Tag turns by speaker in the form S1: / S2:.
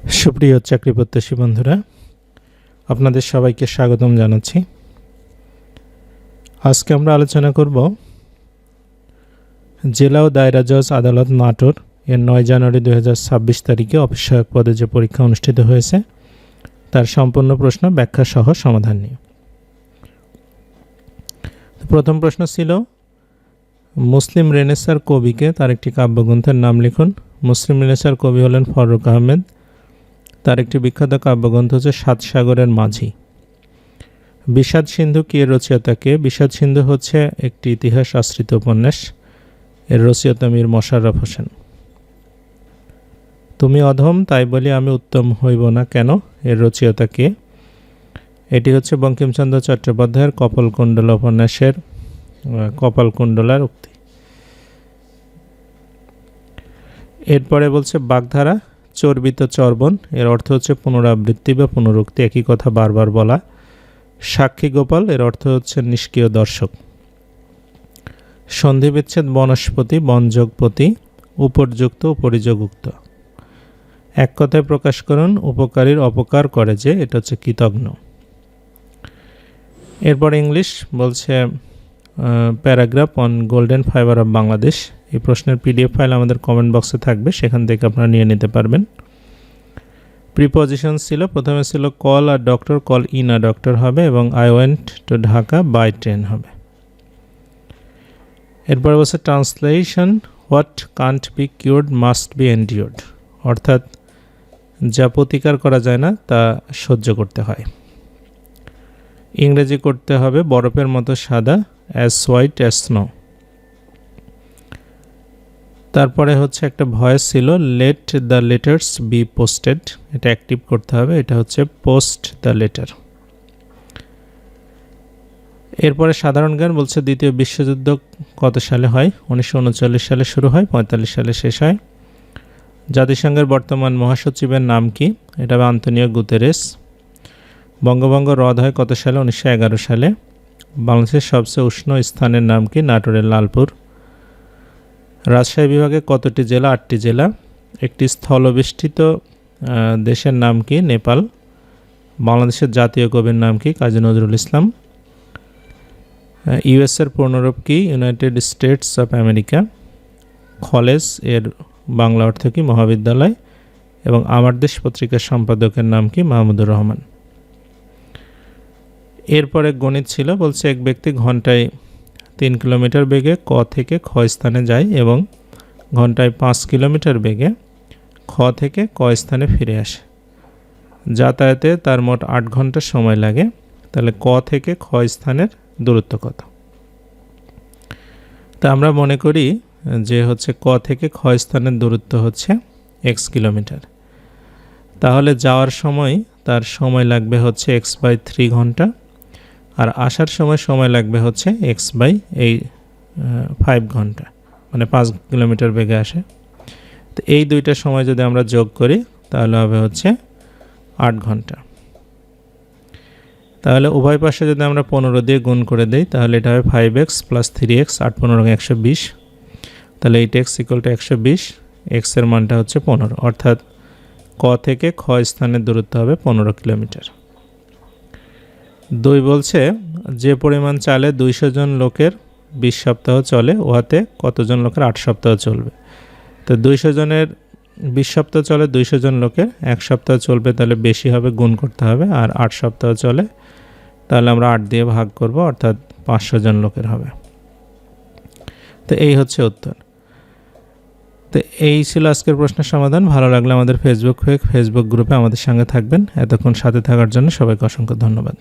S1: সুপ্রিয় চাকরি প্রত্যাশী বন্ধুরা, আপনাদের সবাইকে স্বাগতম জানাচ্ছি। আজকে আমরা আলোচনা করব জেলা ও দায়রা জজ আদালত নাটোর এর 9 জানুয়ারি 2026 তারিখে অফিস সহায়ক পদে যে পরীক্ষা অনুষ্ঠিত হয়েছে তার সম্পূর্ণ প্রশ্ন ব্যাখ্যা সহ সমাধান নিয়ে। প্রথম প্রশ্ন ছিল, মুসলিম রেনেসার কবিকে তার একটি কাব্যগ্রন্থের নাম লিখুন। মুসলিম রেনেসার কবি হলেন ফারুক আহমেদ। তার একটি বিখ্যাত কাব্যগ্রন্থ হচ্ছে সাত সাগরের মাঝি। বিষাদ সিন্ধু কি এর রচয়িতাকে? বিষাদ সিন্ধু হচ্ছে একটি ইতিহাস আশ্রিত উপন্যাস। এর রচয়িতা মীর মশাররফ হোসেন। তুমি অধম তাই বলি আমি উত্তম হইব না কেন? এর রচয়িতা কে? এটি হচ্ছে বঙ্কিমচন্দ্র চট্টোপাধ্যায়ের কপালকুণ্ডলা উপন্যাসের কপালকুণ্ডলার উক্তি। এরপরে বলছে বাগধারা চর্বিত চর্বণ, এর অর্থ হচ্ছে পুনরাবৃত্তি বা পুনরুক্তি, একই কথা বারবার বলা। সাক্ষী গোপাল, এর অর্থ হচ্ছে নিষ্ক্রিয় দর্শক। সন্ধিবিচ্ছেদ বনস্পতি বনযোগপতি, উপরযুক্ত পরিযোগুক্ত। এক কথায় প্রকাশ করুন, উপকারীর অপকার করে যে, এটা হচ্ছে কৃতজ্ঞ। এরপর ইংলিশ বলছে paragraph on golden fibre of Bangladesh. এই প্রশ্নের পিডিএফ ফাইল আমাদের কমেন্ট বক্সে থাকবে, সেখান থেকে আপনারা নিয়ে নিতে পারবেন। প্রিপজিশন ছিল, প্রথমে ছিল call a doctor, call in a doctor হবে, এবং I went to Dhaka by train হবে। এরপরে বলছে translation, what can't be cured must be endured, অর্থাৎ যা প্রতিকার করা যায় না তা সহ্য করতে হয়। ইংরেজি করতে হবে বরফের মতো সাদা, অ্যাজ হোয়াইট অ্যাজ স্নো। তারপরে হচ্ছে একটা ভয়েস ছিল, let the letters B posted, এটা অ্যাক্টিভ করতে হবে, এটা হচ্ছে পোস্ট দ্য লেটার। এরপরে সাধারণ জ্ঞান বলছে দ্বিতীয় বিশ্বযুদ্ধ কত সালে হয়? 1939 সালে শুরু হয়, 45 সালে শেষ হয়। জাতিসংঘের বর্তমান মহাসচিবের নাম কি? এটা হবে আন্তোনিও গুতেরেস। বঙ্গভঙ্গ রদ হয় কত সালে? 1911 সালে। বাংলাদেশের সবচেয়ে উষ্ণ স্থানের নাম কি? নাটোরের লালপুর। রাজশাহী বিভাগে কতটি জেলা? 8টি জেলা। একটি স্থলবেষ্টিত দেশের নাম কি? নেপাল। বাংলাদেশের জাতীয় কবির নাম কি? কাজী নজরুল ইসলাম। ইউএসের পূর্ণরূপ কি? United states of America. College এর বাংলা অর্থ কি? মহাবিদ্যালয়। এবং আমার দেশ পত্রিকার সম্পাদকের নাম কি? মাহমুদুর রহমান। এরপরে গণিত ছিল, বলছে এক ব্যক্তি ঘন্টায় 3 কিলোমিটার বেগে ক থেকে খ স্থানে যায় এবং ঘন্টায় 5 কিলোমিটার বেগে খ থেকে ক স্থানে ফিরে আসে। যাতায়াতে তার মোট 8 ঘন্টা সময় লাগে। তাহলে ক থেকে খ স্থানের দূরত্ব কত? তা আমরা মনে করি যে হচ্ছে ক থেকে খ স্থানের দূরত্ব হচ্ছে x কিলোমিটার। তাহলে যাওয়ার সময় তার সময় লাগবে হচ্ছে x/3 ঘন্টা, আর আসার সময় লাগবে হচ্ছে x/5 ঘন্টা, মানে 5 কিলোমিটার বেগে আসে। তো এই দুইটা সময় যদি আমরা যোগ করি তাহলে হবে হচ্ছে 8 ঘন্টা। তাহলে উভয় পাশে যদি আমরা 15 দিয়ে গুণ করে দেই তাহলে এটা হবে 5x + 3x, 8 15 120। তাহলে 8x = 120, x এর মানটা হচ্ছে 15, অর্থাৎ ক থেকে খ স্থানের দূরত্ব হবে 15 কিলোমিটার। 2 বলছে যে পরিমাণ চালে 200 জন লোকের 20 সপ্তাহ চলে উহাতে কতজন লোকের 8 সপ্তাহ চলবে? তো 200 জনের 20 সপ্তাহ চলে 200 জন লোকের 1 সপ্তাহ চলবে, তাহলে বেশি হবে, গুণ করতে হবে। আর 8 সপ্তাহ চলে তাহলে আমরা 8 দিয়ে ভাগ করব, অর্থাৎ 500 জন লোকের হবে। তো এই হচ্ছে উত্তর। তো এই ছিল আজকের প্রশ্নের সমাধান। ভালো লাগলে আমাদের ফেসবুক গ্রুপে আমাদের সঙ্গে থাকবেন। এতক্ষণ সাথে থাকার জন্য সবাইকে অসংখ্য ধন্যবাদ।